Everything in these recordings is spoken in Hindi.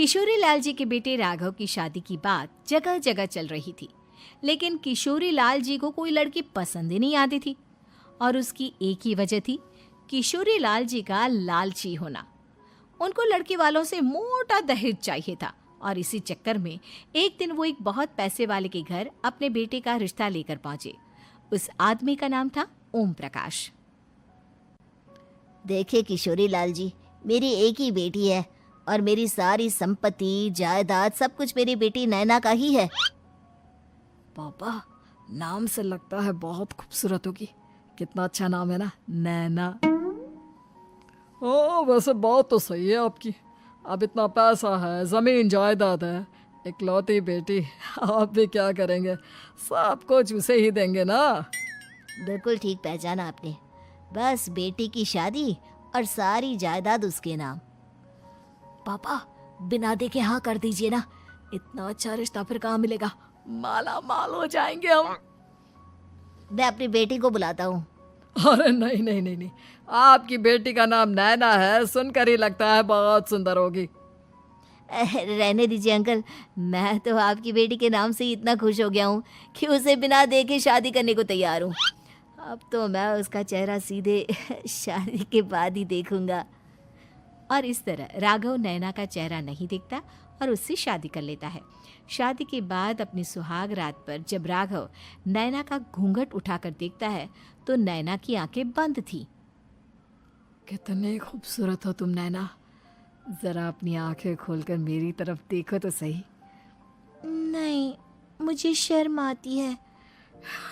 किशोरी लाल जी के बेटे राघव की शादी की बात जगह जगह चल रही थी, लेकिन किशोरी लाल जी को कोई लड़की पसंद ही नहीं आती थी। और उसकी एक ही वजह थी, किशोरी लाल जी का लालची होना। उनको लड़की वालों से मोटा दहेज चाहिए था और इसी चक्कर में एक दिन वो एक बहुत पैसे वाले के घर अपने बेटे का रिश्ता लेकर पहुंचे। उस आदमी का नाम था ओम प्रकाश। देखिए किशोरी लाल जी, मेरी एक ही बेटी है और मेरी सारी संपत्ति जायदाद सब कुछ मेरी बेटी नैना का ही है। पापा, नाम से लगता है बहुत खूबसूरत होगी। कितना अच्छा नाम है ना, नैना। ओ, वैसे बात तो सही है आपकी। अब इतना पैसा है, जमीन जायदाद है, इकलौती बेटी, आप भी क्या करेंगे? सब कुछ उसे ही देंगे ना। बिल्कुल ठीक पहचाना आपने। बस बेटी की शादी और सारी जायदाद उसके नाम। पापा, बिना देखे हाँ कर दीजिए ना। इतना अच्छा रिश्ता फिर कहाँ मिलेगा? माला माल हो जाएंगे हम। मैं अपनी बेटी को बुलाता हूँ। अरे नहीं नहीं नहीं नहीं, आपकी बेटी का नाम नैना है, सुनकर ही लगता है बहुत सुंदर होगी। रहने दीजिए अंकल, मैं तो आपकी बेटी के नाम से ही इतना खुश हो गया हूँ कि उसे बिना देखे शादी करने को तैयार हूँ। अब तो मैं उसका चेहरा सीधे शादी के बाद ही देखूंगा। और इस तरह राघव नैना का चेहरा नहीं देखता और उससे शादी कर लेता है। शादी के बाद अपनी सुहाग रात पर जब राघव नैना का घूंघट उठाकर देखता है तो नैना की आंखें बंद थी। कितने खूबसूरत हो तुम नैना, जरा अपनी आंखें खोलकर मेरी तरफ देखो तो सही। नहीं, मुझे शर्म आती है।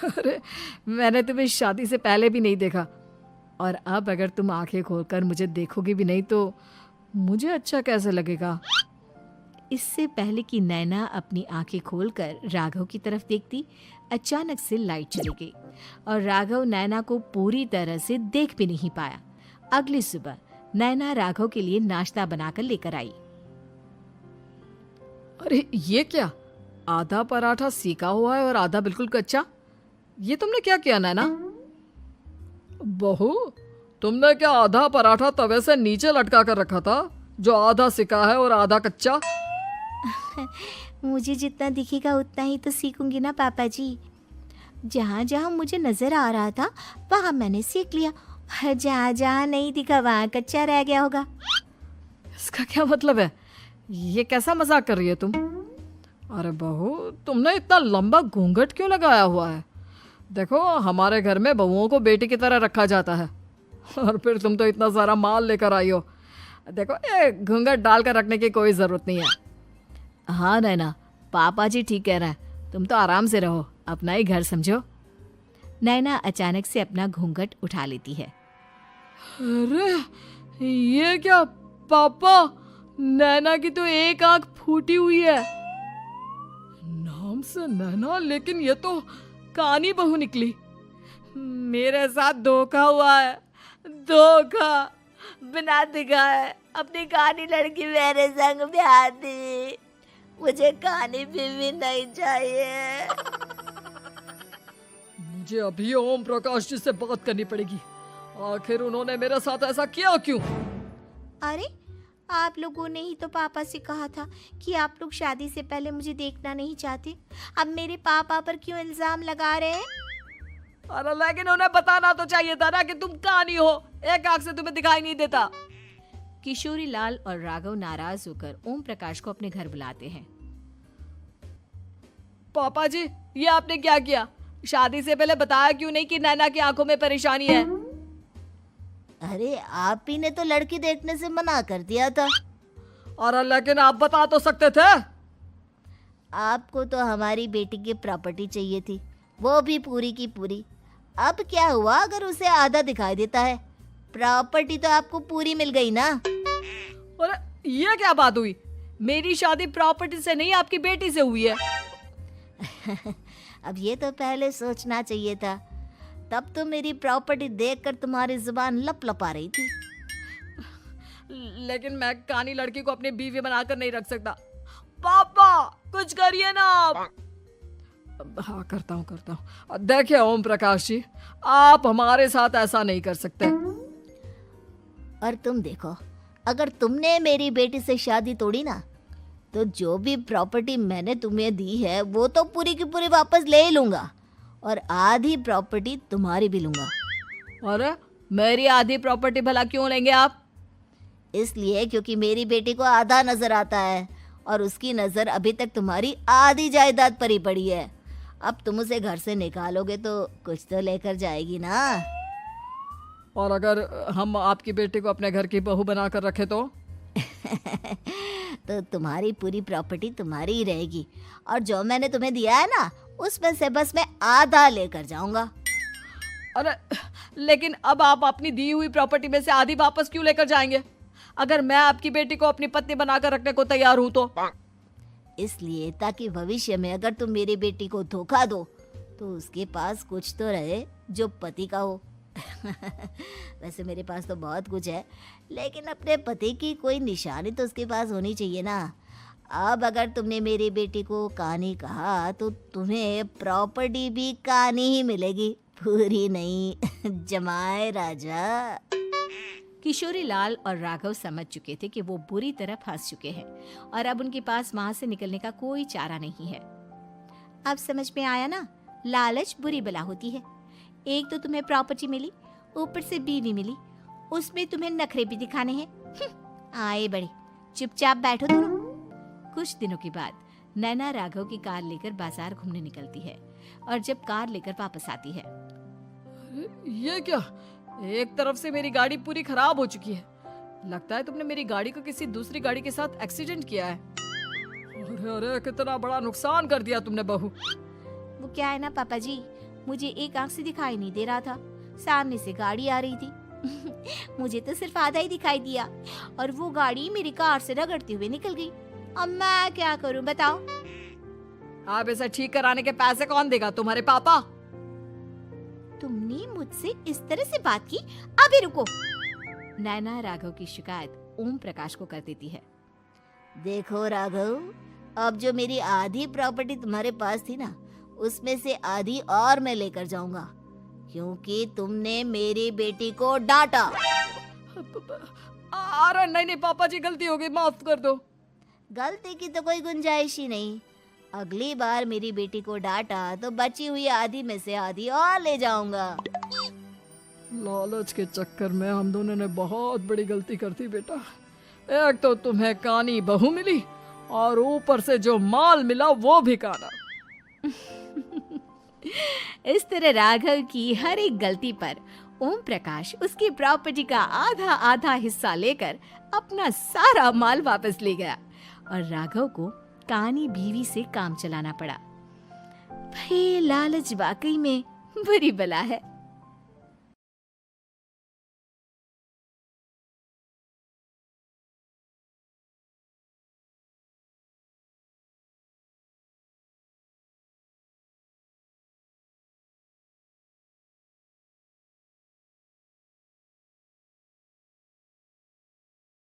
अरे, मैंने तुम्हें शादी से पहले भी नहीं देखा, और अब अगर तुम आंखें खोलकर मुझे देखोगी भी नहीं तो मुझे अच्छा कैसे लगेगा? इससे पहले कि नैना अपनी आंखें खोलकर राघव की तरफ देखती, अचानक से लाइट चली गई और राघव नैना को पूरी तरह से देख भी नहीं पाया। अगली सुबह नैना राघव के लिए नाश्ता बनाकर लेकर आई। अरे ये क्या, आधा पराठा सेका हुआ है और आधा बिल्कुल कच्चा। ये तुमने क्या किया नैना? बहू, तुमने क्या आधा पराठा तवे से नीचे लटका कर रखा था, जो आधा सेका है और आधा कच्चा? मुझे जितना दिखेगा उतना ही तो सीखूंगी ना पापा जी। जहाँ जहाँ मुझे नजर आ रहा था वहाँ मैंने सीख लिया, जहाँ जहाँ नहीं दिखा वहाँ कच्चा रह गया होगा। इसका क्या मतलब है? ये कैसा मजाक कर रही है तुम? अरे बहू, तुमने इतना लंबा घूंघट क्यों लगाया हुआ है? देखो, हमारे घर में बहुओं को बेटी की तरह रखा जाता है, और फिर तुम तो इतना सारा माल लेकर आई हो। देखो, ये घूंघट डालकर रखने की कोई ज़रूरत नहीं है। हाँ नैना, पापा जी ठीक कह रहे हैं, तुम तो आराम से रहो, अपना ही घर समझो। नैना अचानक से अपना घूंघट उठा लेती है। अरे ये क्या पापा, नैना की तो एक आंख फूटी हुई है। नाम से नैना, लेकिन ये तो कानी बहू निकली। मेरे साथ धोखा हुआ है, धोखा। बिना दिखाए अपनी कानी लड़की मेरे संग ब्याह दी। मुझे कानी बीवी नहीं चाहिए। मुझे अभी ओम प्रकाश जी से बात करनी पड़ेगी। आखिर उन्होंने मेरे साथ ऐसा किया क्यों? अरे, आप लोगों ने ही तो पापा से कहा था कि आप लोग शादी से पहले मुझे देखना नहीं चाहते। अब मेरे पापा पर क्यों इल्जाम लगा रहे हैं? अरे लेकिन उन्हें बताना तो चाहिए था ना कि तुम कानी हो, एक आंख से तुम्हें दिखाई नहीं देता। किशोरी लाल और राघव नाराज होकर ओम प्रकाश को अपने घर बुलाते हैं। पापा जी, ये आपने क्या किया? शादी से पहले बताया क्यों नहीं कि नैना की आंखों में परेशानी है? अरे, आप ही ने तो लड़की देखने से मना कर दिया था। और लेकिन आप बता तो सकते थे। आपको तो हमारी बेटी की प्रॉपर्टी चाहिए थी, वो भी पूरी की पूरी। अब क्या हुआ अगर उसे आधा दिखाई देता है? प्रॉपर्टी तो आपको पूरी मिल गई ना। और ये क्या बात हुई? मेरी शादी प्रॉपर्टी से नहीं, आपकी बेटी से हुई है। अब ये तो पहले सोचना चाहिए था, तब तो मेरी प्रॉपर्टी देखकर तुम्हारी जुबान लप लपा रही थी। लेकिन मैं कानी लड़की को अपनी बीवी बनाकर नहीं रख सकता। पापा, कुछ करिए ना आप। हाँ, करता हूँ। देखिए ओम प्रकाश जी, आप हमारे साथ ऐसा नहीं कर सकते। और तुम देखो, अगर तुमने मेरी बेटी से शादी तोड़ी ना तो जो भी प्रॉपर्टी मैंने तुम्हें दी है वो तो पूरी की पूरी वापस ले ही लूँगा और आधी प्रॉपर्टी तुम्हारी भी लूँगा। अरे मेरी आधी प्रॉपर्टी भला क्यों लेंगे आप? इसलिए क्योंकि मेरी बेटी को आधा नजर आता है और उसकी नज़र अभी तक तुम्हारी आधी जायदाद पर ही पड़ी है। अब तुम उसे घर से निकालोगे तो कुछ तो लेकर जाएगी ना। और अगर हम आपकी बेटी को अपने घर की बहू बना कर रखे तो? तो तुम्हारी पूरी प्रॉपर्टी तुम्हारी ही रहेगी और जो मैंने तुम्हें दिया है ना उसमें से बस मैं आधा लेकर जाऊंगा। अरे लेकिन अब आप अपनी दी हुई प्रॉपर्टी में से आधी वापस क्यों लेकर जाएंगे? अगर मैं आपकी बेटी को अपनी पत्नी बनाकर रखने को तैयार हूं तो? इसलिए ताकि भविष्य में अगर तुम मेरी बेटी को धोखा दो तो उसके पास कुछ तो रहे जो पति का हो। वैसे मेरे पास तो बहुत कुछ है लेकिन अपने पति की कोई निशानी तो उसके पास होनी चाहिए ना। अब अगर तुमने मेरी बेटी को कहानी कहा तो तुम्हें प्रॉपर्टी भी कहानी ही मिलेगी, पूरी नहीं। जमाए राजा। किशोरी लाल और राघव समझ चुके थे कि वो बुरी तरह फंस चुके हैं और अब उनके पास वहां से निकलने का कोई चारा नहीं है। अब समझ में आया ना, लालच बुरी बला होती है। एक तो तुम्हें प्रॉपर्टी मिली, ऊपर से बीवी मिली, उसमें तुम्हें नखरे भी दिखाने हैं। आए बड़े, चुपचाप बैठो दोनों। कुछ दिनों के बाद नैना राघव की कार लेकर बाजार घूमने निकलती है और जब कार लेकर वापस आती है, ये क्या? एक तरफ से मेरी गाड़ी पूरी खराब हो चुकी है। लगता है तुमने मेरी गाड़ी को किसी दूसरी गाड़ी के साथ एक्सीडेंट किया है। अरे अरे कितना बड़ा नुकसान कर दिया तुमने बहू। वो क्या है ना पापा जी, मुझे एक आंख से दिखाई नहीं दे रहा था, सामने से गाड़ी आ रही थी। मुझे तो सिर्फ आधा ही दिखाई दिया और वो गाड़ी मेरी कार से रगड़ते हुए निकल गई। अब मैं क्या करूं बताओ? आप इसे ठीक कराने के पैसे कौन देगा? तुम्हारे पापा। तुमने मुझसे इस तरह से बात की? अभी रुको। नैना राघव की शिकायत ओम प्रकाश को कर देती है। देखो राघव, अब जो मेरी आधी प्रॉपर्टी तुम्हारे पास थी ना उसमें से आधी और मैं लेकर जाऊंगा क्योंकि तुमने मेरी बेटी को डांटा। अरे नहीं नहीं पापा जी, गलती हो गई, माफ कर दो। गलती की तो कोई गुंजाइश ही नहीं। अगली बार मेरी बेटी को डांटा तो बची हुई आधी में से आधी और ले जाऊंगा। लालच के चक्कर में हम दोनों ने बहुत बड़ी गलती कर दी बेटा। एक तो तुम्हें कानी बहू मिली और ऊपर से जो माल मिला वो भी काना। इस तरह राघव की हर एक गलती पर ओम प्रकाश उसकी प्रॉपर्टी का आधा आधा हिस्सा लेकर अपना सारा माल वापस ले गया और राघव को कानी बीवी से काम चलाना पड़ा। भाई लालच वाकई में बुरी बला है।